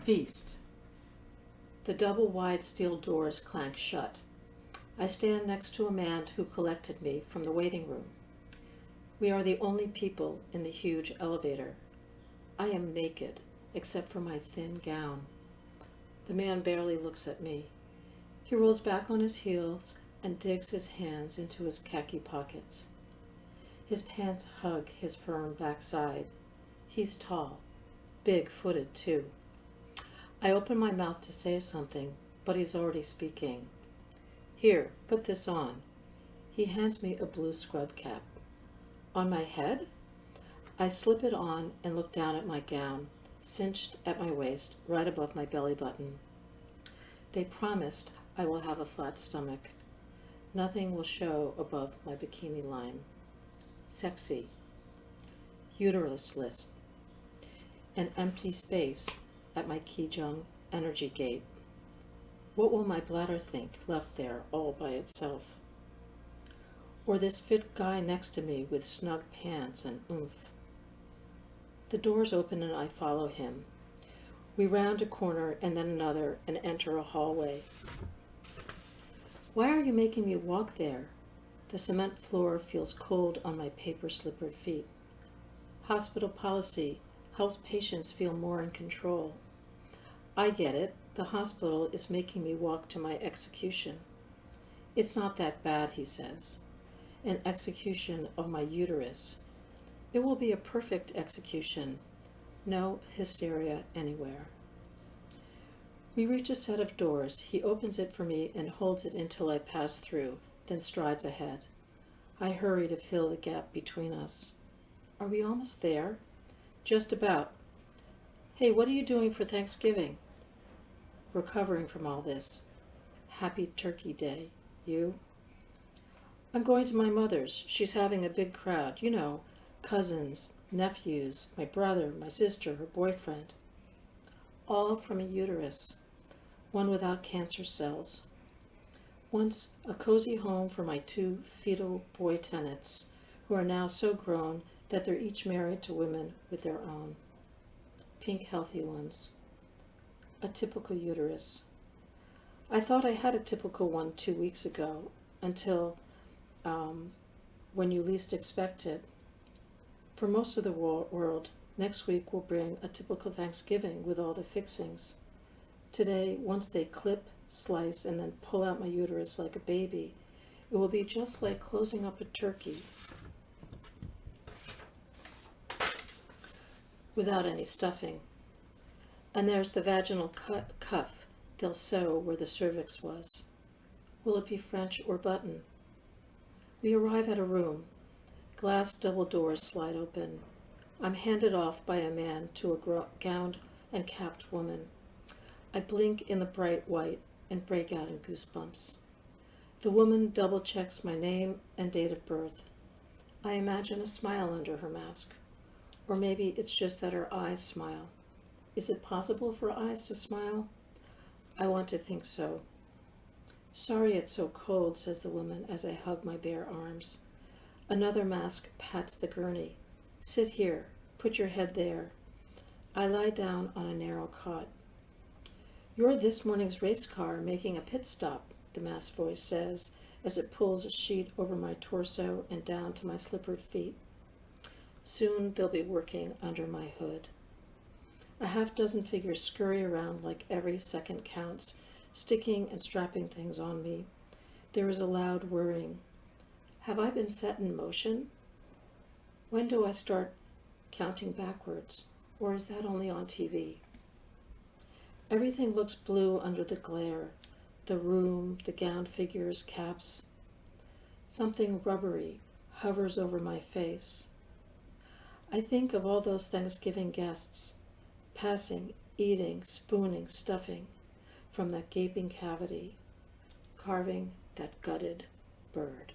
Feast. The double-wide steel doors clank shut. I stand next to a man who collected me from the waiting room. We are the only people in the huge elevator. I am naked, except for my thin gown. The man barely looks at me. He rolls back on his heels and digs his hands into his khaki pockets. His pants hug his firm backside. He's tall, big-footed too. I open my mouth to say something, but he's already speaking. Here, put this on. He hands me a blue scrub cap. On my head? I slip it on and look down at my gown, cinched at my waist, right above my belly button. They promised I will have a flat stomach. Nothing will show above my bikini line. Sexy. Uterusless. An empty space at my Kijang energy gate. What will my bladder think left there all by itself? Or this fit guy next to me with snug pants and oomph. The doors open and I follow him. We round a corner and then another and enter a hallway. Why are you making me walk there? The cement floor feels cold on my paper-slippered feet. Hospital policy helps patients feel more in control. I get it. The hospital is making me walk to my execution. It's not that bad, he says. An execution of my uterus. It will be a perfect execution. No hysteria anywhere. We reach a set of doors. He opens it for me and holds it until I pass through, then strides ahead. I hurry to fill the gap between us. Are we almost there? Just about. Hey, what are you doing for Thanksgiving? Recovering from all this. Happy Turkey Day. You? I'm going to my mother's. She's having a big crowd. You know, cousins, nephews, my brother, my sister, her boyfriend. All from a uterus. One without cancer cells. Once a cozy home for my 2 fetal boy tenants, who are now so grown that they're each married to women with their own. Pink healthy ones. A typical uterus. I thought I had a typical one 2 weeks ago, until when you least expect it. For most of the world, next week will bring a typical Thanksgiving with all the fixings. Today, once they clip, slice, and then pull out my uterus like a baby, it will be just like closing up a turkey without any stuffing. And there's the vaginal cuff they'll sew where the cervix was. Will it be French or button? We arrive at a room. Glass double doors slide open. I'm handed off by a man to a gowned and capped woman. I blink in the bright white and break out in goosebumps. The woman double checks my name and date of birth. I imagine a smile under her mask. Or maybe it's just that her eyes smile. Is it possible for eyes to smile? I want to think so. Sorry it's so cold, says the woman as I hug my bare arms. Another mask pats the gurney. Sit here. Put your head there. I lie down on a narrow cot. You're this morning's race car making a pit stop, the masked voice says as it pulls a sheet over my torso and down to my slippered feet. Soon they'll be working under my hood. A half-dozen figures scurry around like every second counts, sticking and strapping things on me. There is a loud whirring. Have I been set in motion? When do I start counting backwards? Or is that only on TV? Everything looks blue under the glare. The room, the gowned figures, caps. Something rubbery hovers over my face. I think of all those Thanksgiving guests, passing, eating, spooning, stuffing from that gaping cavity, carving that gutted bird.